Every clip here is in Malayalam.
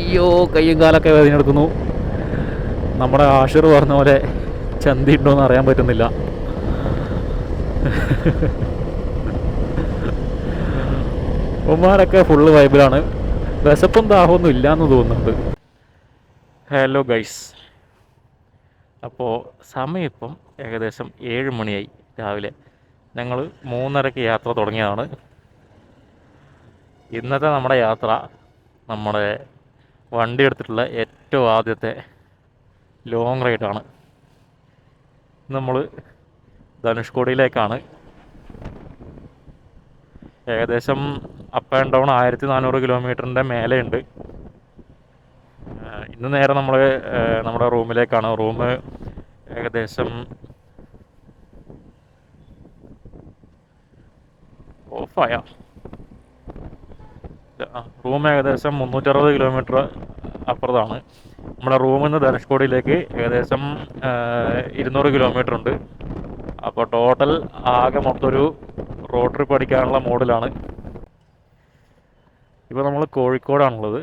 അയ്യോ കയ്യും കാലൊക്കെ വേദന എടുക്കുന്നു. നമ്മുടെ ആഷിർ പറഞ്ഞ പോലെ ചന്തി ഉണ്ടോയെന്ന് അറിയാൻ പറ്റുന്നില്ല. ഉമ്മാരൊക്കെ ഫുള്ള് വൈബിലാണ്. വിശപ്പും ദാഹമൊന്നും ഇല്ലയെന്ന് തോന്നുന്നുണ്ട്. ഹലോ ഗൈസ്, അപ്പോൾ സമയം ഇപ്പം ഏകദേശം 7 മണിയായി രാവിലെ. ഞങ്ങൾ 3:30-ക്ക് യാത്ര തുടങ്ങിയതാണ്. ഇന്നത്തെ നമ്മുടെ യാത്ര നമ്മുടെ വണ്ടി എടുത്തിട്ടുള്ള ഏറ്റവും ആദ്യത്തെ ലോങ് റൈഡാണ്. നമ്മൾ ധനുഷ്കോടിയിലേക്കാണ്. ഏകദേശം അപ്പ് ആൻഡ് ഡൗൺ 1400 കിലോമീറ്ററിൻ്റെ മേലെയുണ്ട്. ഇന്ന് നേരെ നമ്മൾ നമ്മുടെ റൂമിലേക്കാണ്. റൂം ഏകദേശം ഓഫായ റൂം ഏകദേശം 360 കിലോമീറ്റർ അപ്പുറത്താണ്. നമ്മുടെ റൂമിൽ നിന്ന് ധനുഷ്കോടിയിലേക്ക് ഏകദേശം 200 കിലോമീറ്റർ ഉണ്ട്. അപ്പോൾ ടോട്ടൽ ആകെ മൊത്തമൊരു റോഡ് ട്രിപ്പ് അടിക്കാനുള്ള മോഡിലാണ്. ഇപ്പോൾ നമ്മൾ കോഴിക്കോടാണുള്ളത്.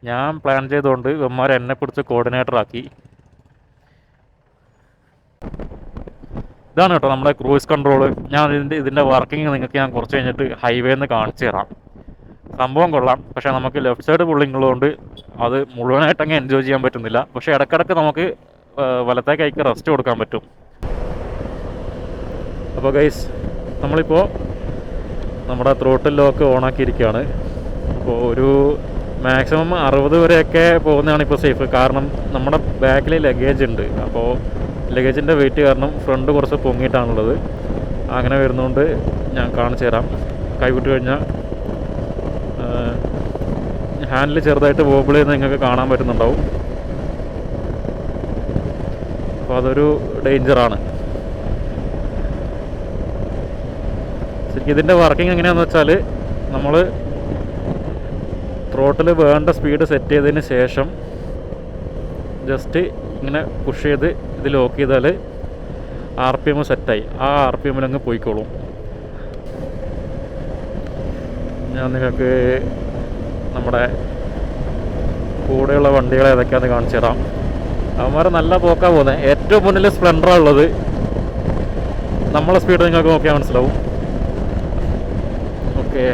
ഞാൻ പ്ലാൻ ചെയ്തുകൊണ്ട് ഇവന്മാർ എന്നെ പിടിച്ച് കോർഡിനേറ്ററാക്കി. ഇതാണ് കേട്ടോ നമ്മുടെ ക്രൂയിസ് കൺട്രോൾ. ഞാൻ ഇതിൻ്റെ വർക്കിംഗ് നിങ്ങൾക്ക് ഞാൻ കുറച്ച് കഴിഞ്ഞിട്ട് ഹൈവേന്ന് കാണിച്ചു തരാം. സംഭവം കൊള്ളാം. പക്ഷേ നമുക്ക് ലെഫ്റ്റ് സൈഡ് പുള്ളിങ് ഉള്ളതുകൊണ്ട് അത് മുഴുവനായിട്ട് അങ്ങ് എൻജോയ് ചെയ്യാൻ പറ്റുന്നില്ല. പക്ഷേ ഇടയ്ക്കിടയ്ക്ക് നമുക്ക് വലത്തെ കൈക്ക് റെസ്റ്റ് കൊടുക്കാൻ പറ്റും. അപ്പോൾ ഗൈസ്, നമ്മളിപ്പോൾ നമ്മുടെ ത്രോട്ടിൽ ലോക്ക് ഓണാക്കിയിരിക്കുകയാണ്. അപ്പോൾ ഒരു മാക്സിമം 60 വരെയൊക്കെ പോകുന്നതാണ് ഇപ്പോൾ സേഫ്. കാരണം നമ്മുടെ ബാക്കിൽ ലഗേജ് ഉണ്ട്. അപ്പോൾ ലഗേജിൻ്റെ വെയിറ്റ് കാരണം ഫ്രണ്ട് കുറച്ച് പൊങ്ങിയിട്ടാണുള്ളത്. അങ്ങനെ വരുന്നതുകൊണ്ട് ഞാൻ കാണിച്ചു തരാം. കൈവിട്ട് കഴിഞ്ഞാൽ ഹാൻഡിൽ ചെറുതായിട്ട് വോബിൾ ചെയ്യുന്നത് നിങ്ങൾക്ക് കാണാൻ പറ്റുന്നുണ്ടാവും. അപ്പോൾ അതൊരു ഡേഞ്ചറാണ്. ശരിക്കും ഇതിൻ്റെ വർക്കിംഗ് എങ്ങനെയാണെന്ന് വെച്ചാൽ, നമ്മൾ ത്രോട്ടിൽ വേണ്ട സ്പീഡ് സെറ്റ് ചെയ്തതിന് ശേഷം ജസ്റ്റ് ഇങ്ങനെ പുഷ് ചെയ്ത് ഇത് ലോക്ക് ചെയ്താൽ RPM സെറ്റായി. ആ RPM അങ്ങ് പോയിക്കോളും. ഞാൻ നിങ്ങൾക്ക് നമ്മുടെ കൂടെയുള്ള വണ്ടികൾ ഏതൊക്കെയാണെന്ന് കാണിച്ചു തരാം. അവന്മാർ നല്ല പോക്കാണ് പോകുന്നത്. ഏറ്റവും മുന്നിൽ സ്പ്ലെൻഡറാണ് ഉള്ളത്. നമ്മളെ സ്പീഡ് നിങ്ങൾക്ക് നോക്കിയാൽ മനസ്സിലാവും. ഓക്കെ,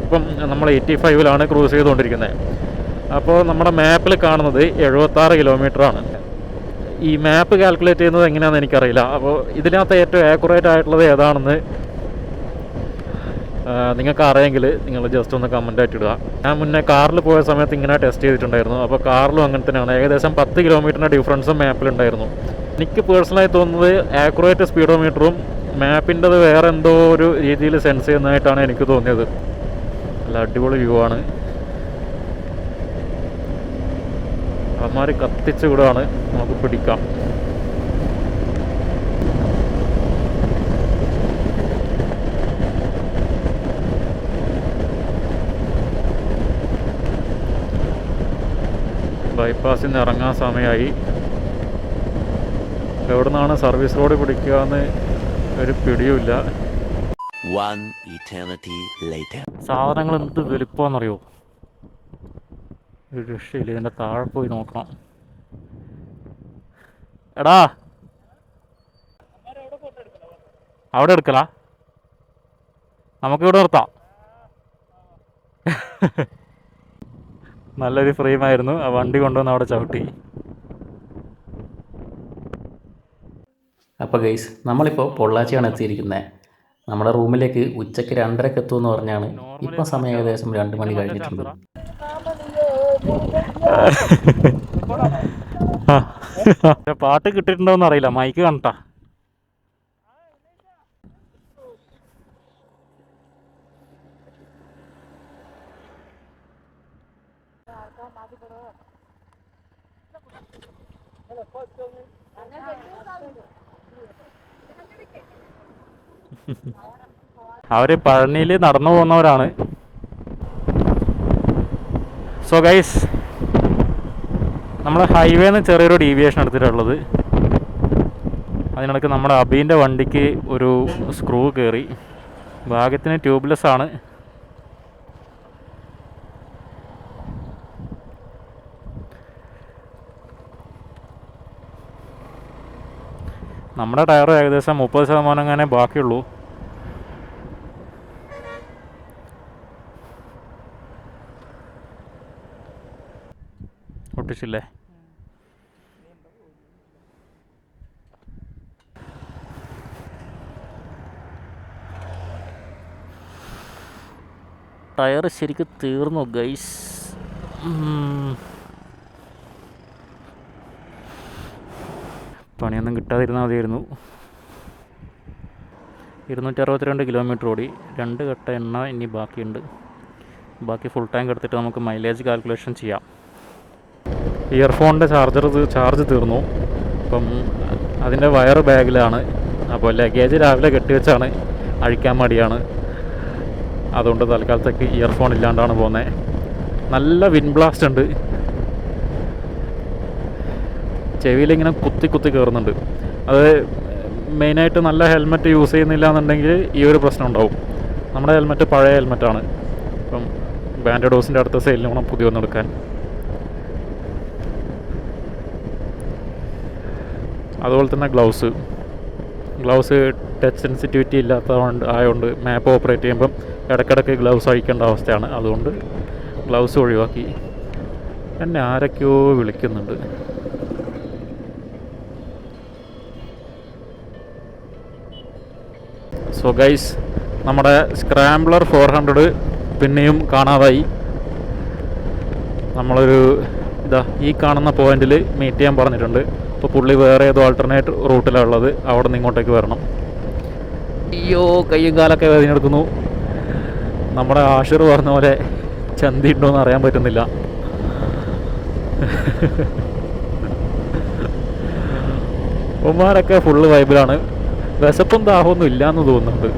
ഇപ്പം നമ്മൾ 85-ലാണ് ക്രൂസ് ചെയ്തുകൊണ്ടിരിക്കുന്നത്. അപ്പോൾ നമ്മുടെ മാപ്പിൽ കാണുന്നത് 76 കിലോമീറ്ററാണ്. ഈ മാപ്പ് കാൽക്കുലേറ്റ് ചെയ്യുന്നത് എങ്ങനെയാണെന്ന് എനിക്കറിയില്ല. അപ്പോൾ ഇതിനകത്ത് ഏറ്റവും ആക്യുറേറ്റ് ആയിട്ടുള്ളത് ഏതാണെന്ന് നിങ്ങൾക്ക് അറിയെങ്കിൽ നിങ്ങൾ ജസ്റ്റ് ഒന്ന് കമൻ്റായിട്ട് ഇടുക. ഞാൻ മുന്നേ കാറിൽ പോയ സമയത്ത് ഇങ്ങനെ ടെസ്റ്റ് ചെയ്തിട്ടുണ്ടായിരുന്നു. അപ്പോൾ കാറിലും അങ്ങനെ തന്നെയാണ്. ഏകദേശം 10 കിലോമീറ്ററിൻ്റെ ഡിഫറൻസും മാപ്പിലുണ്ടായിരുന്നു. എനിക്ക് പേഴ്സണലായി തോന്നുന്നത് ആക്യുറേറ്റ് സ്പീഡോമീറ്ററും മാപ്പിൻ്റെത് വേറെ എന്തോ ഒരു രീതിയിൽ സെൻസ് ചെയ്യുന്നതായിട്ടാണ് എനിക്ക് തോന്നിയത്. നല്ല അടിപൊളി വ്യൂ ആണ്. അവന്മാർ കത്തിച്ച് വിടുകയാണ്. നമുക്ക് പിടിക്കാം. ബൈപ്പാസിൽ നിന്ന് ഇറങ്ങാൻ സമയമായി. എവിടെ നിന്നാണ് സർവീസ് റോഡ് പിടിക്കുകയെന്ന് ഒരു പിടിയുമില്ല. സാധനങ്ങൾ എന്ത് വലുപ്പമാണെന്നറിയോ? ഒരു രക്ഷയില്ല. ഇതിൻ്റെ താഴെ പോയി നോക്കണം. എടാ, അവിടെ എടുക്കലാ? നമുക്കിവിടെ നിർത്താം. നല്ലൊരു ഫ്രെയിമായിരുന്നു. ആ വണ്ടി കൊണ്ടുവന്ന് അവിടെ ചവിട്ടി. അപ്പോൾ ഗൈസ്, നമ്മളിപ്പോൾ പൊള്ളാച്ചിയാണ് എത്തിയിരിക്കുന്നത്. നമ്മുടെ റൂമിലേക്ക് ഉച്ചയ്ക്ക് 2:30-ക്ക് എത്തുമെന്ന് പറഞ്ഞാണ്. ഇപ്പം സമയം ഏകദേശം 2 മണി കഴിഞ്ഞിട്ടുണ്ട്. പാട്ട് കിട്ടിയിട്ടുണ്ടോയെന്ന് അറിയില്ല. മൈക്ക് കണ്ടാ അവർ പഴനിയിൽ നടന്നു പോകുന്നവരാണ്. സോ ഗൈസ്, നമ്മൾ ഹൈവേന്ന് ചെറിയൊരു ഡീവിയേഷൻ എടുത്തിട്ടുള്ളത്. അതിനിടയ്ക്ക് നമ്മുടെ അബീൻ്റെ വണ്ടിക്ക് ഒരു സ്ക്രൂ കയറി. ഭാഗ്യത്തിന് ട്യൂബ്ലെസ് ആണ്. നമ്മുടെ ടയർ ഏകദേശം 30% അങ്ങനെ ബാക്കിയുള്ളൂ. ഒട്ടിച്ചില്ലേ? ടയർ ശരിക്കും തീർന്നു ഗൈസ്. പണിയൊന്നും കിട്ടാതിരുന്നാൽ മതിയായിരുന്നു. 262 കിലോമീറ്റർ ഓടി. 2 കട്ട എണ്ണ ഇനി ബാക്കിയുണ്ട്. ബാക്കി ഫുൾ ടാങ്ക് എടുത്തിട്ട് നമുക്ക് മൈലേജ് കാൽക്കുലേഷൻ ചെയ്യാം. ഇയർഫോണിൻ്റെ ചാർജ് തീർന്നു. അപ്പം അതിൻ്റെ വയർ ബാഗിലാണ്. അപ്പോൾ ലഗേജ് രാവിലെ കെട്ടിവെച്ചാണ്, അഴിക്കാൻ മടിയാണ്. അതുകൊണ്ട് തൽക്കാലത്തേക്ക് ഇയർഫോൺ ഇല്ലാണ്ടാണ് പോകുന്നത്. നല്ല വിൻ ബ്ലാസ്റ്റ് ഉണ്ട്. ചെവിയിലിങ്ങനെ കുത്തി കുത്തി കയറുന്നുണ്ട്. അത് മെയിനായിട്ട് നല്ല ഹെൽമെറ്റ് യൂസ് ചെയ്യുന്നില്ല എന്നുണ്ടെങ്കിൽ ഈ ഒരു പ്രശ്നം ഉണ്ടാവും. നമ്മുടെ ഹെൽമെറ്റ് പഴയ ഹെൽമെറ്റാണ്. അപ്പം ബാൻഡഡോസിൻ്റെ അടുത്ത സെയിലിന് വേണം പുതിയ ഒന്ന് എടുക്കാൻ. അതുപോലെ തന്നെ ഗ്ലൗസ് ടച്ച് സെൻസിറ്റിവിറ്റി ആയതുകൊണ്ട് മാപ്പ് ഓപ്പറേറ്റ് ചെയ്യുമ്പം ഇടയ്ക്കിടയ്ക്ക് ഗ്ലൗസ് അഴിക്കേണ്ട അവസ്ഥയാണ്. അതുകൊണ്ട് ഗ്ലൗസ് ഒഴിവാക്കി. എന്നെ ആരൊക്കെയോ വിളിക്കുന്നുണ്ട്. സോ ഗൈസ്, നമ്മുടെ സ്ക്രാംബ്ലർ 400 പിന്നെയും കാണാതായി. നമ്മളൊരു ഈ കാണുന്ന പോയിന്റിൽ മീറ്റ് ചെയ്യാൻ പറഞ്ഞിട്ടുണ്ട്. അപ്പോൾ പുള്ളി വേറെ ഏതോ ആൾട്ടർനേറ്റ് റൂട്ടിലാണ് ഉള്ളത്. അവിടെ നിന്ന് ഇങ്ങോട്ടേക്ക് വരണം. അയ്യോ, കയ്യും കാലൊക്കെ വേദനയെടുക്കുന്നു. നമ്മുടെ ആഷിർ പറഞ്ഞ പോലെ ചന്തി ഉണ്ടോയെന്ന് അറിയാൻ പറ്റുന്നില്ല. ഉമ്മാരൊക്കെ ഫുള്ള് വൈബിലാണ്. വിശപ്പും ദാഹമൊന്നും ഇല്ലയെന്ന് തോന്നുന്നുണ്ട്.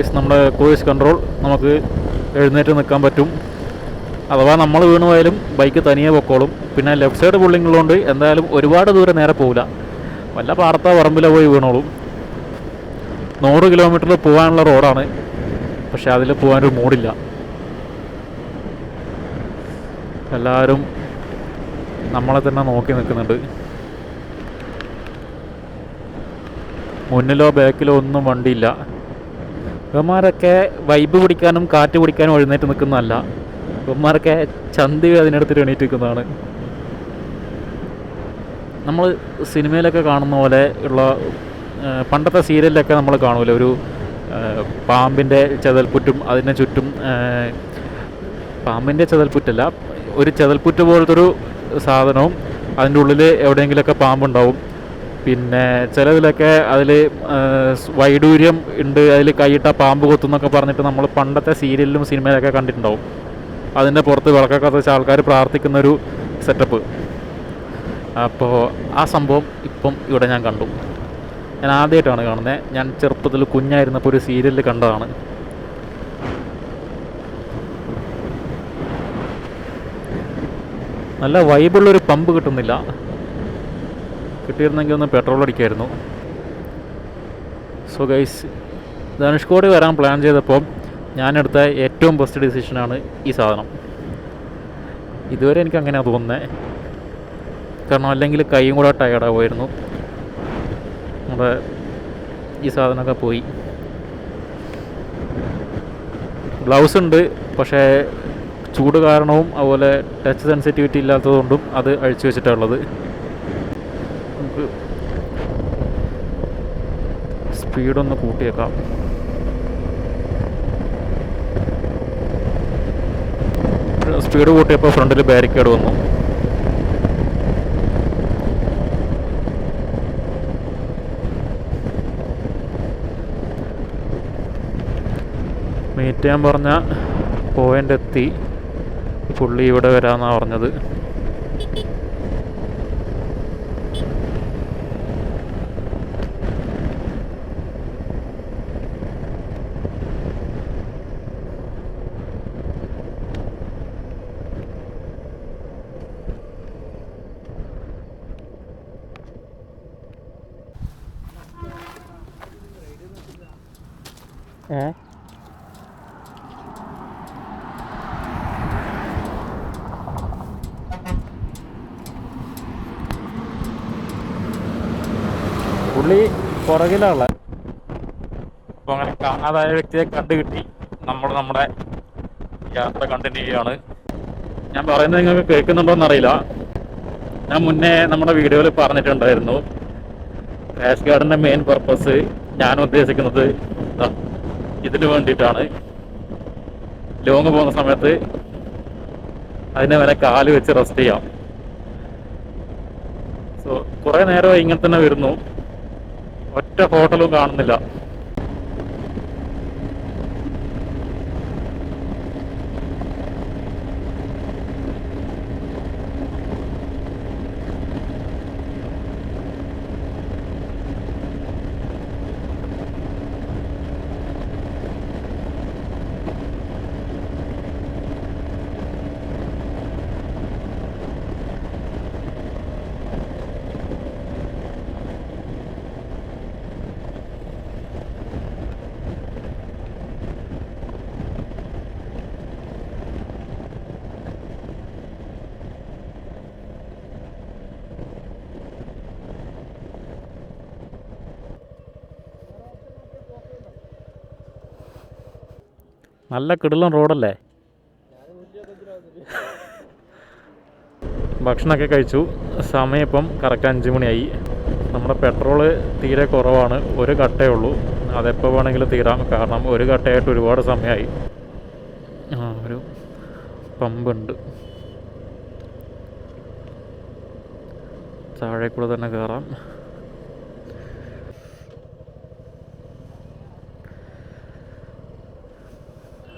നമ്മുടെ ക്രൂയിസ് കൺട്രോൾ നമുക്ക് എഴുന്നേറ്റ് നിൽക്കാൻ പറ്റും. അഥവാ നമ്മൾ വീണ് പോയാലും ബൈക്ക് തനിയെ പൊക്കോളും. പിന്നെ ലെഫ്റ്റ് സൈഡ് പുള്ളിങ് ഉള്ളതുകൊണ്ട് എന്തായാലും ഒരുപാട് ദൂരം നേരെ പോകില്ല. വല്ല പാടത്തോ പറമ്പിലോ പോയി വീണോളും. 100 കിലോമീറ്റർ പോകാനുള്ള റോഡാണ്. പക്ഷെ അതിൽ പോകാനൊരു മൂഡില്ല. എല്ലാവരും നമ്മളെ തന്നെ നോക്കി നിൽക്കുന്നുണ്ട്. മുന്നിലോ ബാക്കിലോ ഒന്നും വണ്ടിയില്ല. ഇവന്മാരൊക്കെ വൈബ് പിടിക്കാനും കാറ്റ് പിടിക്കാനും എഴുന്നേറ്റ് നിൽക്കുന്നതല്ല. ഇവന്മാരൊക്കെ ചന്തി അതിനടുത്ത് എണീറ്റ് നിൽക്കുന്നതാണ്. നമ്മൾ സിനിമയിലൊക്കെ കാണുന്ന പോലെ ഉള്ള പണ്ടത്തെ സീരിയലിലൊക്കെ നമ്മൾ കാണൂല, ഒരു പാമ്പിൻ്റെ ചെതൽപ്പുറ്റും അതിന് ചുറ്റും പാമ്പിൻ്റെ ചെതൽപ്പുറ്റല്ല, ഒരു ചെതൽപ്പുറ്റ് പോലത്തൊരു സാധനവും അതിൻ്റെ ഉള്ളിൽ എവിടെയെങ്കിലുമൊക്കെ പാമ്പുണ്ടാവും. പിന്നെ ചിലതിലൊക്കെ അതിൽ വൈഡൂര്യം ഉണ്ട്, അതിൽ കൈയിട്ട പാമ്പ് കൊത്തുന്നൊക്കെ പറഞ്ഞിട്ട് നമ്മൾ പണ്ടത്തെ സീരിയലിലും സിനിമയിലൊക്കെ കണ്ടിട്ടുണ്ടാവും. അതിൻ്റെ പുറത്ത് വിളക്കൊക്കെ കത്തിച്ച ആൾക്കാർ പ്രാർത്ഥിക്കുന്നൊരു സെറ്റപ്പ്. അപ്പോൾ ആ സംഭവം ഇപ്പം ഇവിടെ ഞാൻ കണ്ടു. ഞാൻ ആദ്യമായിട്ടാണ് കാണുന്നത്. ഞാൻ ചെറുപ്പത്തിൽ കുഞ്ഞായിരുന്നപ്പോൾ ഒരു സീരിയലിൽ കണ്ടതാണ്. നല്ല വൈബുള്ളൊരു പമ്പ് കിട്ടുന്നില്ല. കിട്ടിയിരുന്നെങ്കിൽ ഒന്ന് പെട്രോൾ അടിക്കായിരുന്നു. സോ ഗൈസ്, ധനുഷ്കോടി വരാൻ പ്ലാൻ ചെയ്തപ്പോൾ ഞാനെടുത്ത ഏറ്റവും ബെസ്റ്റ് ഡിസിഷനാണ് ഈ സാധനം. ഇതുവരെ എനിക്ക് അങ്ങനെയാണ് തോന്നുന്നത്. കാരണം അല്ലെങ്കിൽ കൈയും കൂടെ ടയർഡാവുമായിരുന്നു. നമ്മുടെ ഈ സാധനമൊക്കെ പോയി. ഗ്ലൗസ് ഉണ്ട്, പക്ഷേ ചൂട് കാരണവും അതുപോലെ ടച്ച് സെൻസിറ്റിവിറ്റി ഇല്ലാത്തതുകൊണ്ടും അത് അഴിച്ചു വെച്ചിട്ടുള്ളത്. നമുക്ക് സ്പീഡൊന്ന് കൂട്ടിയേക്കാം. സ്പീഡ് കൂട്ടിയപ്പോൾ ഫ്രണ്ടിൽ ബാരിക്കേഡ് വന്നു. മീറ്റ് ചെയ്യാൻ പറഞ്ഞ പോയിൻ്റ് എത്തി. പുള്ളി ഇവിടെ വരാമെന്നാണ് പറഞ്ഞത്. പുള്ളി പുറകിലുള്ള അപ്പോൾ അങ്ങനെ കാണാതായ വ്യക്തിയെ കണ്ടു കിട്ടി. നമ്മുടെ യാത്ര കണ്ടിന്യൂ ചെയ്യാണ്. ഞാൻ പറയുന്നത് നിങ്ങൾക്ക് കേൾക്കുന്നുണ്ടോയെന്ന് അറിയില്ല. ഞാൻ മുന്നേ നമ്മുടെ വീഡിയോയിൽ പറഞ്ഞിട്ടുണ്ടായിരുന്നു, ക്രാഷ് ഗാർഡിൻ്റെ മെയിൻ പർപ്പസ് ഞാൻ ഉദ്ദേശിക്കുന്നത് ഇതിനു വേണ്ടിയിട്ടാണ്. ലോങ് പോകുന്ന സമയത്ത് അതിനെ വരെ കാല് വെച്ച് റെസ്റ്റ് ചെയ്യാം. സോ കുറേ നേരമായി ഇങ്ങനെ തന്നെ വരുന്നു, ഒറ്റ ഹോട്ടലും കാണുന്നില്ല. നല്ല കിടിലൻ റോഡല്ലേ. ഭക്ഷണമൊക്കെ കഴിച്ചു. സമയം ഇപ്പം കറക്റ്റ് 5 മണിയായി. നമ്മുടെ പെട്രോള് തീരെ കുറവാണ്, ഒരു കട്ടയേ ഉള്ളൂ. അതെപ്പോൾ വേണമെങ്കിലും തീരാം, കാരണം ഒരു കട്ടയായിട്ട് ഒരുപാട് സമയമായി. ഒരു പമ്പുണ്ട്, താഴെ കൂടെ തന്നെ കയറാം.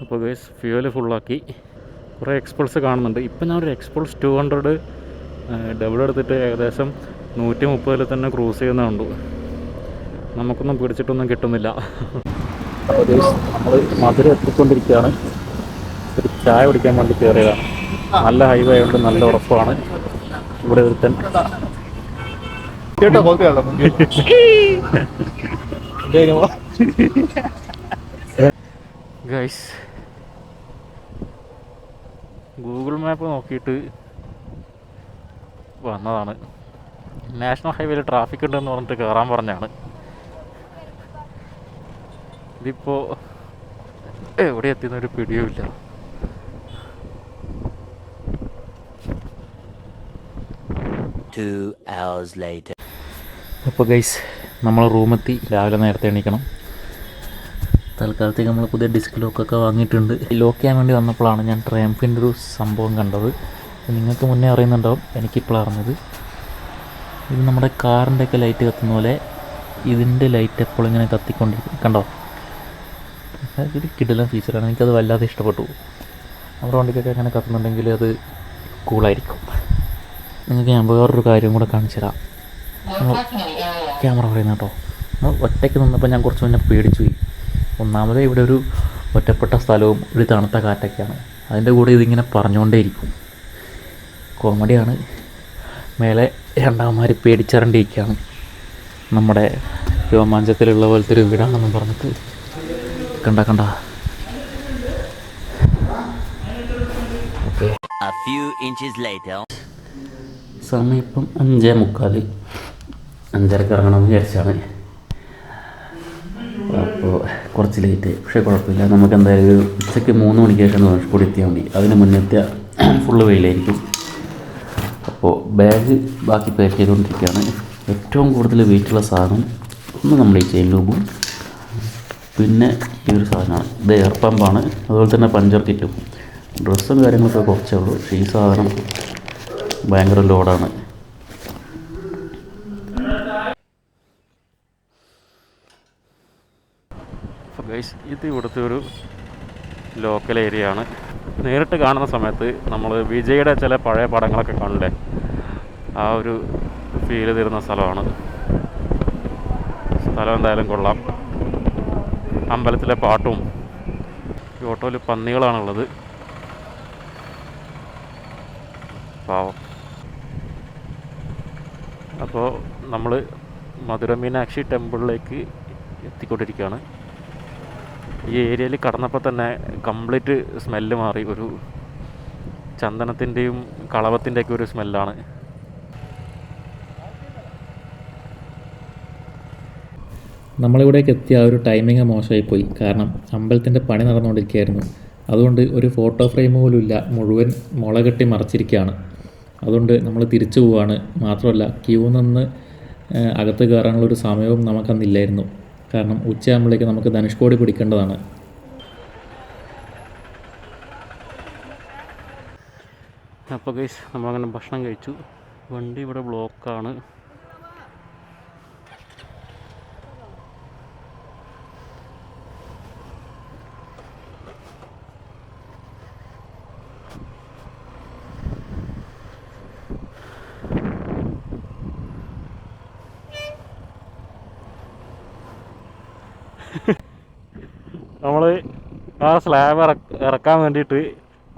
അപ്പോൾ ഗൈസ് ഫ്യൂവൽ ഫുള്ളാക്കി. കുറേ എക്സ്പൾസ് കാണുന്നുണ്ട്. ഇപ്പം ഞാനൊരു എക്സ്പൾസ് 200 ഡബിൾ എടുത്തിട്ട് ഏകദേശം 130 തന്നെ ക്രൂസ് ചെയ്യുന്നുണ്ട്. നമുക്കൊന്നും പിടിച്ചിട്ടൊന്നും കിട്ടുന്നില്ല. അപ്പോൾ ഗൈസ് നമ്മൾ മധുര എത്തിക്കൊണ്ടിരിക്കുകയാണ്. ഒരു ചായ കുടിക്കാൻ വേണ്ടി കയറിയതാണ്. നല്ല ഹൈവേ ആയതുകൊണ്ട് നല്ല ഉറപ്പാണ്. ഇവിടെ ഒരുത്തൻ ഗൈസ് ഗൂഗിൾ മാപ്പ് നോക്കിയിട്ട് വന്നതാണ്. നാഷണൽ ഹൈവേയിൽ ട്രാഫിക് ഉണ്ടെന്ന് പറഞ്ഞിട്ട് കയറാൻ പറഞ്ഞാണ്. ഇതിപ്പോൾ എവിടെ എത്തിയെന്നൊരു പിടിയുമില്ല. അപ്പോൾ ഗൈസ് നമ്മൾ റൂമെത്തി. രാവിലെ നേരത്തെ എണീക്കണം. തൽക്കാലത്തേക്ക് നമ്മൾ പുതിയ ഡിസ്ക് ലോക്കൊക്കെ വാങ്ങിയിട്ടുണ്ട്. ലോക്ക് ചെയ്യാൻ വേണ്ടി വന്നപ്പോഴാണ് ഞാൻ ട്രയംഫിൻ്റെ ഒരു സംഭവം കണ്ടത്. നിങ്ങൾക്ക് മുന്നേ അറിയുന്നുണ്ടാവും, എനിക്കിപ്പോൾ അറിഞ്ഞത്. ഇത് നമ്മുടെ കാറിൻ്റെയൊക്കെ ലൈറ്റ് കത്തുന്ന പോലെ ഇതിൻ്റെ ലൈറ്റ് എപ്പോഴും ഇങ്ങനെ കത്തിക്കൊണ്ടിരിക്കും. കണ്ടോ, ഒരു കിടിലൻ ഫീച്ചറാണ്. എനിക്കത് വല്ലാതെ ഇഷ്ടപ്പെട്ടു. നമ്മുടെ വണ്ടിക്കൊക്കെ അങ്ങനെ കത്തുന്നുണ്ടെങ്കിൽ അത് കൂളായിരിക്കും. നിങ്ങൾക്ക് ഞാൻ വേറൊരു കാര്യം കൂടെ കാണിച്ചു തരാം. ക്യാമറ പറയുന്ന കേട്ടോ. ഒറ്റയ്ക്ക് നിന്നപ്പോൾ ഞാൻ കുറച്ച് മുന്നേ പേടിച്ചു പോയി. ഒന്നാമത് ഇവിടെ ഒരു ഒറ്റപ്പെട്ട സ്ഥലവും ഒരു തണുത്ത കാറ്റൊക്കെയാണ്. അതിൻ്റെ കൂടെ ഇതിങ്ങനെ പറഞ്ഞുകൊണ്ടേയിരിക്കും. കോമഡിയാണ്. മേലെ രണ്ടാമന്മാർ പേടിച്ചറണ്ടിരിക്കുകയാണ്. നമ്മുടെ രോമാഞ്ചത്തിലുള്ള പോലത്തെ ഒരു വീടാണെന്നും പറഞ്ഞിട്ട് കണ്ട ഓക്കെ. സമയം ഇപ്പം 5:45. 5:30 ഇറങ്ങണമെന്ന് വിചാരിച്ചാണ്. അപ്പോൾ കുറച്ച് ലേറ്റ്, പക്ഷേ കുഴപ്പമില്ല. നമുക്ക് എന്തായാലും ഒരു ഉച്ചയ്ക്ക് 3 മണിക്ക് ശേഷം ധനുഷ്കോടി എത്തിയാൽ മതി. അതിന് മുന്നത്തെ ഫുള്ള് വെയിലായിരിക്കും. അപ്പോൾ ബാഗ് ബാക്കി പാക്ക് ചെയ്തുകൊണ്ടിരിക്കുകയാണ്. ഏറ്റവും കൂടുതൽ വെയിറ്റുള്ള സാധനം ഒന്ന് നമ്മുടെ ഈ ചെയിൻ ലൂബും, പിന്നെ ഈ ഒരു സാധനമാണ്. ഇത് എയർ പമ്പാണ്. അതുപോലെ തന്നെ പഞ്ചർ കിറ്റും. ഡ്രസ്സും കാര്യങ്ങളൊക്കെ കുറച്ചേ ഉള്ളൂ, പക്ഷേ ഈ സാധനം ഭയങ്കര ലോഡാണ്. ഇത് ഇവിടുത്തെ ഒരു ലോക്കൽ ഏരിയ ആണ്. നേരിട്ട് കാണുന്ന സമയത്ത് നമ്മൾ വിജയുടെ ചില പഴയ പടങ്ങളൊക്കെ കണ്ടില്ലേ, ആ ഒരു ഫീല് തരുന്ന സ്ഥലമാണ്. സ്ഥലം എന്തായാലും കൊള്ളാം. അമ്പലത്തിലെ പാട്ടും. ഈ ഓട്ടോയിൽ പന്നികളാണുള്ളത്, പാവം. അപ്പോൾ നമ്മൾ മധുര മീനാക്ഷി ടെമ്പിളിലേക്ക് എത്തിക്കൊണ്ടിരിക്കുകയാണ്. ഈ ഏരിയയിൽ കടന്നപ്പോൾ തന്നെ കംപ്ലീറ്റ് സ്മെല്ല് മാറി. ഒരു ചന്ദനത്തിൻ്റെയും കളവത്തിൻ്റെയൊക്കെ ഒരു സ്മെല്ലാണ്. നമ്മളിവിടേക്ക് എത്തിയ ആ ഒരു ടൈമിങ് മോശമായിപ്പോയി. കാരണം അമ്പലത്തിൻ്റെ പണി നടന്നുകൊണ്ടിരിക്കുകയായിരുന്നു. അതുകൊണ്ട് ഒരു ഫോട്ടോ ഫ്രെയിം പോലും ഇല്ല, മുഴുവൻ മുള കെട്ടി മറച്ചിരിക്കുകയാണ്. അതുകൊണ്ട് നമ്മൾ തിരിച്ചു പോവാണ്. മാത്രമല്ല ക്യൂ നിന്ന് അകത്ത് കയറാനുള്ളൊരു സമയവും നമുക്കന്നില്ലായിരുന്നു. കാരണം ഉച്ചയാകുമ്പോഴേക്ക് നമുക്ക് ധനുഷ്കോടി പിടിക്കേണ്ടതാണ്. അപ്പോൾ ഗൈസ് നമ്മളങ്ങനെ ഭക്ഷണം കഴിച്ചു. വണ്ടി ഇവിടെ ബ്ലോക്കാണ്. നമ്മൾ ആ സ്ലാബ് ഇറക്കാൻ വേണ്ടിയിട്ട്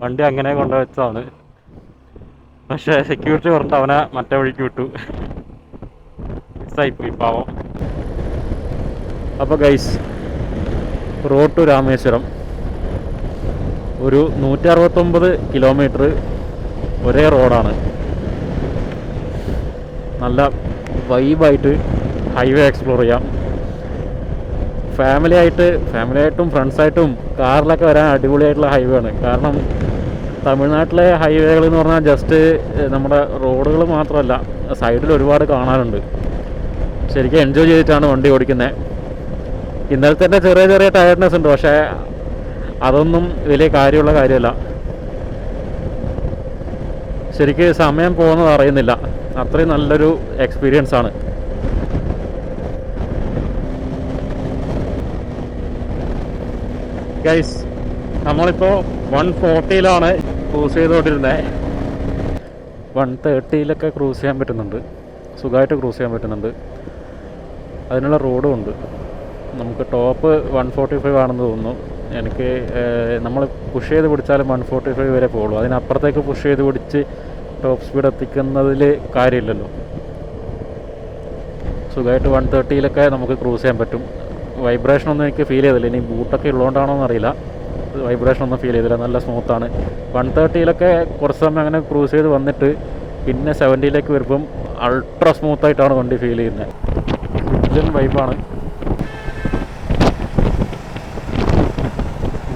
വണ്ടി അങ്ങനെ കൊണ്ടുവച്ചതാണ്. പക്ഷേ സെക്യൂരിറ്റി പറഞ്ഞിട്ട് അവനെ മറ്റേ വഴിക്ക് വിട്ടു. മിസ്സായിപ്പോയി പാവം. അപ്പോൾ ഗൈസ്, റോഡ് ടു രാമേശ്വരം ഒരു 169 കിലോമീറ്റർ ഒരേ റോഡാണ്. നല്ല വൈബായിട്ട് ഹൈവേ എക്സ്പ്ലോർ ചെയ്യാം. ഫാമിലിയായിട്ടും ഫ്രണ്ട്സായിട്ടും കാറിലൊക്കെ വരാൻ അടിപൊളിയായിട്ടുള്ള ഹൈവേ ആണ്. കാരണം തമിഴ്നാട്ടിലെ ഹൈവേകൾ എന്ന് പറഞ്ഞാൽ ജസ്റ്റ് നമ്മുടെ റോഡുകൾ മാത്രമല്ല, സൈഡിൽ ഒരുപാട് കാണാനുണ്ട്. ശരിക്കും എൻജോയ് ചെയ്തിട്ടാണ് വണ്ടി ഓടിക്കുന്നത്. ഇന്നലത്തെ ചെറിയ ചെറിയ ടയർഡ്നെസ് ഉണ്ട്, പക്ഷേ അതൊന്നും വലിയ കാര്യമുള്ള കാര്യമല്ല. ശരിക്ക് സമയം പോകുന്നത് അറിയുന്നില്ല. അത്രയും നല്ലൊരു എക്സ്പീരിയൻസ് ആണ്. ഗൈസ്, നമ്മളിപ്പോൾ 140-ലാണ് ക്രൂസ് ചെയ്തുകൊണ്ടിരുന്നത്. 130-ലൊക്കെ ക്രൂസ് ചെയ്യാൻ പറ്റുന്നുണ്ട്, സുഖമായിട്ട് ക്രൂസ് ചെയ്യാൻ പറ്റുന്നുണ്ട്. അതിനുള്ള റോഡും ഉണ്ട്. നമുക്ക് ടോപ്പ് 145 ആണെന്ന് തോന്നുന്നു. എനിക്ക് നമ്മൾ പുഷ് ചെയ്ത് പിടിച്ചാലും 145 വരെ പോകുള്ളൂ. അതിനപ്പുറത്തേക്ക് പുഷ് ചെയ്ത് പിടിച്ച് ടോപ്പ് സ്പീഡ് എത്തിക്കുന്നതിൽ കാര്യമില്ലല്ലോ. സുഖമായിട്ട് 130-ലൊക്കെ നമുക്ക് ക്രൂസ് ചെയ്യാൻ പറ്റും. വൈബ്രേഷനൊന്നും എനിക്ക് ഫീൽ ചെയ്തില്ല. ഇനി ബൂട്ടൊക്കെ ഉള്ളതുകൊണ്ടാണോ എന്നറിയില്ല, വൈബ്രേഷനൊന്നും ഫീൽ ചെയ്തില്ല. നല്ല സ്മൂത്താണ്. 130-ലൊക്കെ കുറച്ച് സമയം അങ്ങനെ ക്രൂസ് ചെയ്ത് വന്നിട്ട് പിന്നെ 70-ലേക്ക് വരുമ്പം അൾട്രാ സ്മൂത്തായിട്ടാണ് വണ്ടി ഫീൽ ചെയ്യുന്നത്. കിഡിലൻ വൈബാണ്.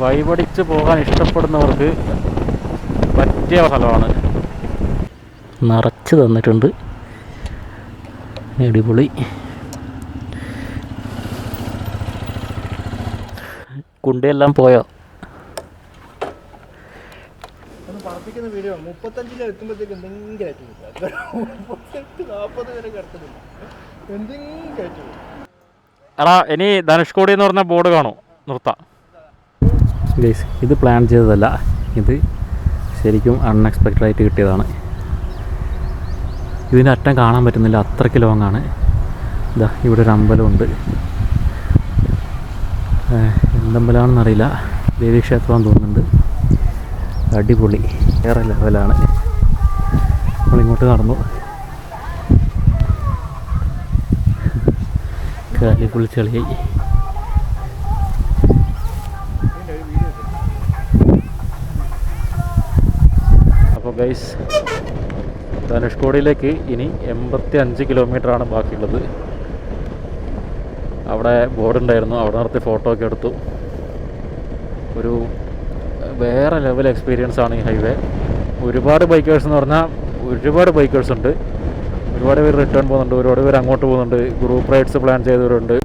വൈബടിച്ച് പോകാൻ ഇഷ്ടപ്പെടുന്നവർക്ക് പറ്റിയ സ്ഥലമാണ്. നിറച്ച് തന്നിട്ടുണ്ട്, അടിപൊളി. കുണ്ടിയെല്ലാം പോയോ? പറപ്പിക്കുന്ന വീഡിയോ 35 എത്തുമ്പോഴത്തേക്ക് എന്തെങ്കിലും കയറ്റി 40 വരെ കിടക്കുന്നില്ല, എന്തെങ്കിലും കയറ്റി. എടാ, ഇനി ധനുഷ്കോടി എന്ന് പറഞ്ഞ ബോർഡ് കാണും, നിർത്താം. ഗൈസ്, ഇത് പ്ലാൻ ചെയ്തതല്ല, ഇത് ശരിക്കും അൺഎക്സ്പെക്റ്റഡ് ആയിട്ട് കിട്ടിയതാണ്. ഇതിൻ്റെ അറ്റം കാണാൻ പറ്റുന്നില്ല, അത്രയ്ക്ക് ലോങ്ങാണ്. ഇതാ ഇവിടെ ഒരു അമ്പലമുണ്ട്. എന്തമ്പലമാണെന്നറിയില്ല, ദേവീക്ഷേത്രമാണെന്ന് തോന്നുന്നുണ്ട്. അടിപൊളി, വേറെ ലെവലാണ്. നമ്മളിങ്ങോട്ട് നടന്നു, കാലിപ്പൊളി ചെളിയായി. അപ്പോൾ ഗൈസ്, ധനുഷ്കോടിയിലേക്ക് ഇനി 85 കിലോമീറ്ററാണ് ബാക്കിയുള്ളത്. അവിടെ ബോർഡുണ്ടായിരുന്നു, അവിടെ നിർത്തി ഫോട്ടോ ഒക്കെ എടുത്തു. ഒരു വേറെ ലെവൽ എക്സ്പീരിയൻസ് ആണ് ഈ ഹൈവേ. ഒരുപാട് ബൈക്കേഴ്സ് എന്ന് പറഞ്ഞാൽ ഒരുപാട് ബൈക്കേഴ്സ് ഉണ്ട്. ഒരുപാട് പേര് റിട്ടേൺ പോകുന്നുണ്ട്, ഒരുപാട് പേര് അങ്ങോട്ട് പോകുന്നുണ്ട്, ഗ്രൂപ്പ് റൈഡ്സ് പ്ലാൻ ചെയ്തവരുണ്ട്.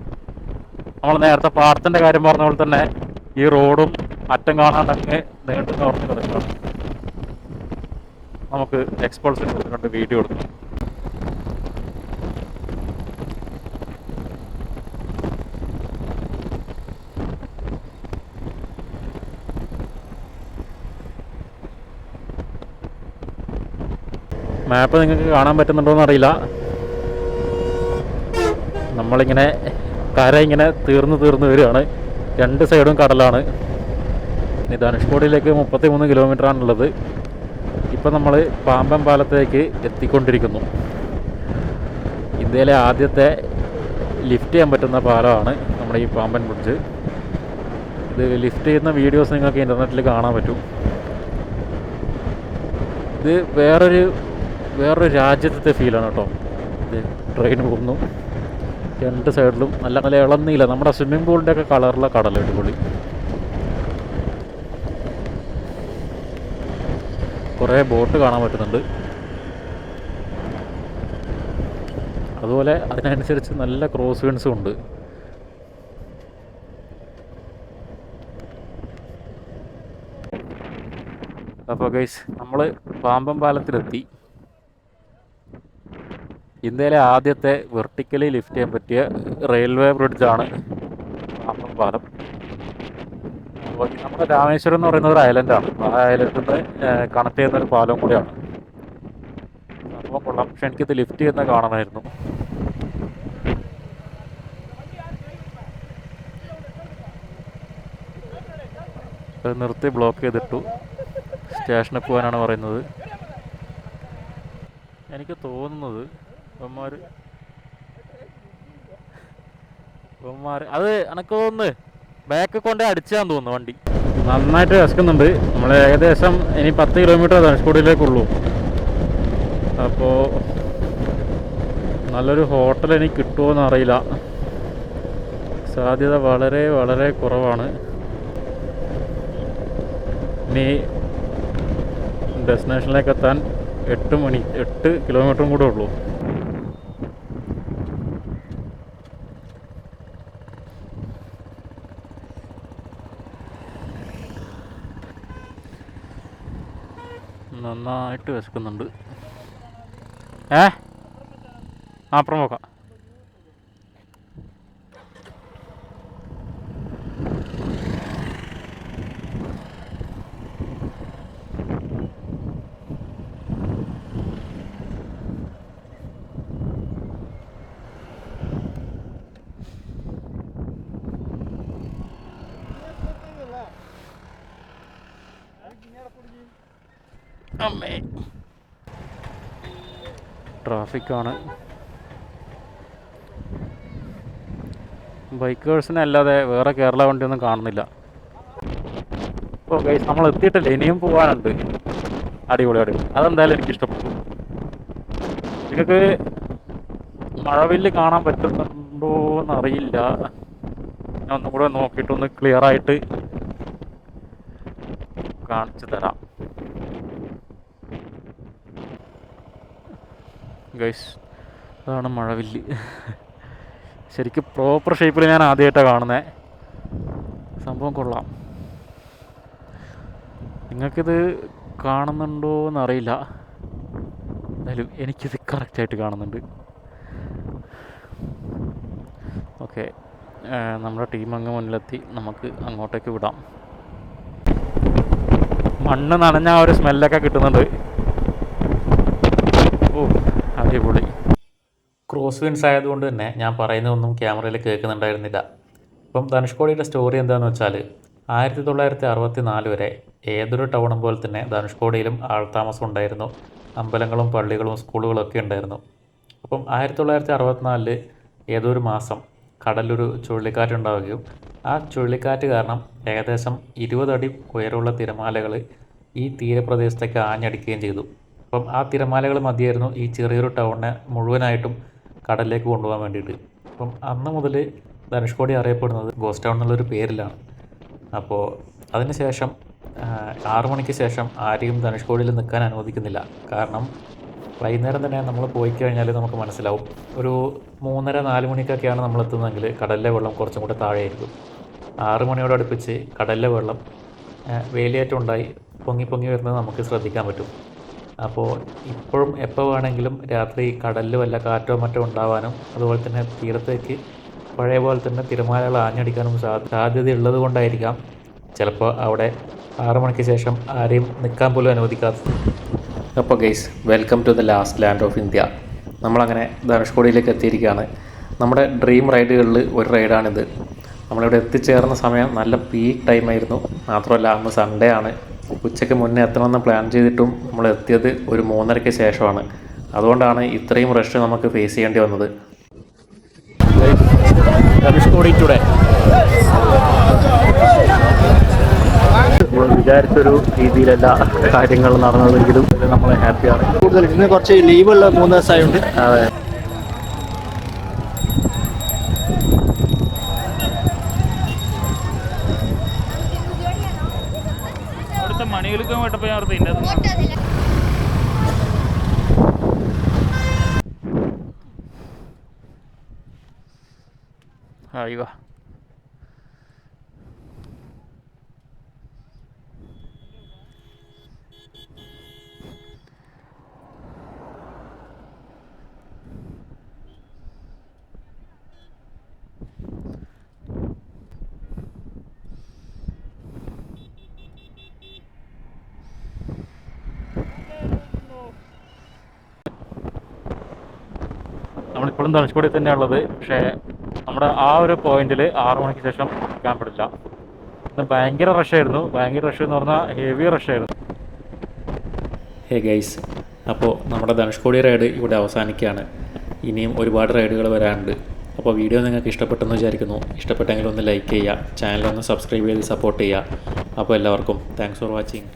നമ്മൾ നേരത്തെ പാടത്തിൻ്റെ കാര്യം പറഞ്ഞ പോലെ തന്നെ ഈ റോഡും അറ്റം കാണാണ്ടങ്ങ് നീണ്ടു നിവർന്ന് കിടക്കുകയാണ്. നമുക്ക് എക്സ്പൾസിൽ കൊടുത്തിട്ടുണ്ട്, വീഡിയോ എടുക്കും. മാപ്പ് നിങ്ങൾക്ക് കാണാൻ പറ്റുന്നുണ്ടോയെന്ന് അറിയില്ല. നമ്മളിങ്ങനെ കര ഇങ്ങനെ തീർന്ന് വരികയാണ്. രണ്ട് സൈഡും കടലാണ്. ധനുഷ്കോടിയിലേക്ക് 33 കിലോമീറ്ററാണുള്ളത്. ഇപ്പം നമ്മൾ പാമ്പൻ പാലത്തേക്ക് എത്തിക്കൊണ്ടിരിക്കുന്നു. ഇന്ത്യയിലെ ആദ്യത്തെ ലിഫ്റ്റ് ചെയ്യാൻ പറ്റുന്ന പാലമാണ് നമ്മുടെ ഈ പാമ്പൻ ബ്രിഡ്ജ്. ഇത് ലിഫ്റ്റ് ചെയ്യുന്ന വീഡിയോസ് നിങ്ങൾക്ക് ഇൻ്റർനെറ്റിൽ കാണാൻ പറ്റും. ഇത് വേറൊരു രാജ്യത്തെ ഫീലാണ് കേട്ടോ. ഇത് ട്രെയിൻ പോകുന്നു, രണ്ട് സൈഡിലും നല്ല നല്ല ഇളനീല, നമ്മുടെ സ്വിമ്മിംഗ് പൂളിൻ്റെ ഒക്കെ കളറുള്ള കടൽ, അടിപൊളി. കുറേ ബോട്ട് കാണാൻ പറ്റുന്നുണ്ട്. അതുപോലെ അതിനനുസരിച്ച് നല്ല ക്രോസ് വിൻസും ഉണ്ട്. അപ്പോൾ ഗൈസ്, നമ്മൾ പാമ്പം പാലത്തിലെത്തി. ഇന്ത്യയിലെ ആദ്യത്തെ വെർട്ടിക്കലി ലിഫ്റ്റ് ചെയ്യാൻ പറ്റിയ റെയിൽവേ ബ്രിഡ്ജാണ് പാമ്പം പാലം. അപ്പോൾ നമ്മുടെ രാമേശ്വരം എന്ന് പറയുന്നത് ഒരു ഐലൻഡാണ്. ആ ഐലൻഡിൽ നിന്ന് കണക്ട് ചെയ്യുന്നൊരു പാലവും കൂടിയാണ്. സംഭവം കൊള്ളാം. പക്ഷെ എനിക്കിത് ലിഫ്റ്റ് ചെയ്യുന്ന കാണണമായിരുന്നു. അത് നിർത്തി ബ്ലോക്ക് ചെയ്തിട്ടു. സ്റ്റേഷനിൽ പോകാനാണ് പറയുന്നത്. എനിക്ക് തോന്നുന്നത് അത് എനക്ക് തോന്നുന്നു ബാക്ക് കൊണ്ടേ അടിച്ചാന്ന് തോന്നുന്നു വണ്ടി. നന്നായിട്ട് വിശക്കുന്നുണ്ട്. നമ്മൾ ഏകദേശം ഇനി 10 കിലോമീറ്റർ ധനുഷ്കോടിയിലേക്കുള്ളൂ. അപ്പോൾ നല്ലൊരു ഹോട്ടൽ എനിക്ക് കിട്ടുമോ എന്നറിയില്ല. സാധ്യത വളരെ വളരെ കുറവാണ്. ഇനി ഡെസ്റ്റിനേഷനിലേക്ക് എത്താൻ 8 കിലോമീറ്ററും കൂടെ ഉള്ളൂ. നന്നായിട്ട് വിശക്കുന്നുണ്ട്. അപ്പുറം നോക്കാം. അമ്മേ, ട്രാഫിക്കാണ്. ബൈക്കേഴ്സിനെ അല്ലാതെ വേറെ കേരള വണ്ടിയൊന്നും കാണുന്നില്ല. ഇപ്പോൾ ഗൈസ്, നമ്മൾ എത്തിയിട്ടില്ല, ഇനിയും പോകാനുണ്ട്. അടിപൊളി. അതെന്തായാലും എനിക്കിഷ്ടപ്പെട്ടു. നിങ്ങൾക്ക് മഴവില്ല് കാണാൻ പറ്റുന്നുണ്ടോ എന്നറിയില്ല. ഞാൻ ഒന്നും കൂടെ നോക്കിയിട്ടൊന്ന് ക്ലിയറായിട്ട് കാണിച്ചു തരാം. ഗൈസ്, അതാണ് മഴവില്ല്. ശരിക്കും പ്രോപ്പർ ഷേപ്പിൽ ഞാൻ ആദ്യമായിട്ടാണ് കാണുന്നത്. സംഭവം കൊള്ളാം. നിങ്ങൾക്കിത് കാണുന്നുണ്ടോ എന്നറിയില്ല. എന്തായാലും എനിക്കിത് കറക്റ്റായിട്ട് കാണുന്നുണ്ട്. ഓക്കെ, നമ്മുടെ ടീം അങ്ങ് മുന്നിലെത്തി. നമുക്ക് അങ്ങോട്ടേക്ക് വിടാം. മണ്ണ് നനഞ്ഞ ആ ഒരു സ്മെല്ലൊക്കെ കിട്ടുന്നുണ്ട്. ഓ, അടിപൊളി. ക്രോസ് വിൻസ് ആയതുകൊണ്ട് തന്നെ ഞാൻ പറയുന്നതൊന്നും ക്യാമറയിൽ കേൾക്കുന്നുണ്ടായിരുന്നില്ല. ഇപ്പം ധനുഷ്കോടിയുടെ സ്റ്റോറി എന്താണെന്ന് വെച്ചാൽ 1964 വരെ ഏതൊരു ടൗണും പോലെ തന്നെ ധനുഷ്കോടിയിലും ആൾത്താമസം ഉണ്ടായിരുന്നു. അമ്പലങ്ങളും പള്ളികളും സ്കൂളുകളൊക്കെ ഉണ്ടായിരുന്നു. അപ്പം 1964 ഏതൊരു മാസം കടലൊരു ചുഴലിക്കാറ്റുണ്ടാവുകയും ആ ചുഴലിക്കാറ്റ് കാരണം ഏകദേശം 20 അടി ഉയരമുള്ള തിരമാലകൾ ഈ തീരപ്രദേശത്തേക്ക് ആഞ്ഞടിക്കുകയും ചെയ്തു. അപ്പം ആ തിരമാലകൾ മതിയായിരുന്നു ഈ ചെറിയൊരു ടൗണിനെ മുഴുവനായിട്ടും കടലിലേക്ക് കൊണ്ടുപോകാൻ വേണ്ടിയിട്ട്. അപ്പം അന്ന് മുതൽ ധനുഷ്കോടി അറിയപ്പെടുന്നത് ഗോസ്റ്റ് ടൗൺ എന്നുള്ളൊരു പേരിലാണ്. അപ്പോൾ അതിന് ശേഷം 6 മണിക്ക് ശേഷം ആരെയും ധനുഷ്കോടിയിൽ നിൽക്കാൻ അനുവദിക്കുന്നില്ല. കാരണം വൈകുന്നേരം തന്നെ നമ്മൾ പോയി കഴിഞ്ഞാൽ നമുക്ക് മനസ്സിലാവും. ഒരു 3:30-4 മണിക്കൊക്കെയാണ് നമ്മൾ എത്തുന്നതെങ്കിൽ കടലിലെ വെള്ളം കുറച്ചും കൂടെ താഴെയായിരിക്കും. 6 മണിയോടടുപ്പിച്ച് കടലിലെ വെള്ളം വേലിയേറ്റം ഉണ്ടായി പൊങ്ങി വരുന്നത് നമുക്ക് ശ്രദ്ധിക്കാൻ പറ്റും. അപ്പോൾ ഇപ്പോഴും എപ്പോൾ വേണമെങ്കിലും രാത്രി കടലിൽ വല്ല കാറ്റോ മറ്റോ ഉണ്ടാവാനും അതുപോലെ തന്നെ തീരത്തേക്ക് പഴയ പോലെ തന്നെ തിരമാലകൾ ആഞ്ഞടിക്കാനും സാധ്യതയുള്ളത് കൊണ്ടായിരിക്കാം ചിലപ്പോൾ അവിടെ 6 മണിക്ക് ശേഷം ആരെയും നിൽക്കാൻ പോലും അനുവദിക്കാത്തത്. അപ്പോൾ guys, welcome to the last land of India. നമ്മളങ്ങനെ ധനുഷ്കോടിയിലേക്ക് എത്തിയിരിക്കുകയാണ്. നമ്മുടെ ഡ്രീം റൈഡുകളിൽ ഒരു റൈഡാണിത്. നമ്മളിവിടെ എത്തിച്ചേർന്ന സമയം നല്ല പീക്ക് ടൈമായിരുന്നു. മാത്രമല്ല അന്ന് സൺഡേ ആണ്. ഉച്ചയ്ക്ക് മുന്നേ എത്തണമെന്ന് പ്ലാൻ ചെയ്തിട്ടും നമ്മൾ എത്തിയത് ഒരു 3:30-ക്ക് ശേഷമാണ്. അതുകൊണ്ടാണ് ഇത്രയും റഷ് നമുക്ക് ഫേസ് ചെയ്യേണ്ടി വന്നത്. ധനുഷ്കോടി ടുഡേ നമ്മൾ വിചാരിച്ചൊരു രീതിയിലല്ല കാര്യങ്ങൾ നടന്നതെങ്കിലും ഇത് നമ്മളെ ഹാപ്പിയാണ്. കൂടുതൽ ഇന്ന് കുറച്ച് ലീവുള്ള 3 ദിവസമായതുകൊണ്ട് അതെ. അവിടുത്തെ മണികൾക്ക് പോയിട്ടപ്പോൾ ഞാൻ അവിടുത്തെ ഇന്നത് അയ്യോ നമ്മളിപ്പോഴും ധനുഷ്കോടി തന്നെയാണുള്ളത്. പക്ഷേ നമ്മുടെ ആ ഒരു പോയിന്റിൽ 6 മണിക്ക് ശേഷം നിൽക്കാൻ പറ്റില്ല. ഇന്ന് ഭയങ്കര റഷായിരുന്നു. ഭയങ്കര റഷ് എന്ന് പറഞ്ഞാൽ ഹെവി റഷായിരുന്നു. ഹേ ഗൈസ്, അപ്പോൾ നമ്മുടെ ധനുഷ്കോടി റൈഡ് ഇവിടെ അവസാനിക്കുകയാണ്. ഇനിയും ഒരുപാട് റൈഡുകൾ വരാനുണ്ട്. അപ്പോൾ വീഡിയോ നിങ്ങൾക്ക് ഇഷ്ടപ്പെട്ടെന്ന് വിചാരിക്കുന്നു. ഇഷ്ടപ്പെട്ടെങ്കിൽ ഒന്ന് ലൈക്ക് ചെയ്യുക, ചാനലൊന്ന് സബ്സ്ക്രൈബ് ചെയ്ത് സപ്പോർട്ട് ചെയ്യുക. അപ്പോൾ എല്ലാവർക്കും താങ്ക്സ് ഫോർ വാച്ചിങ്.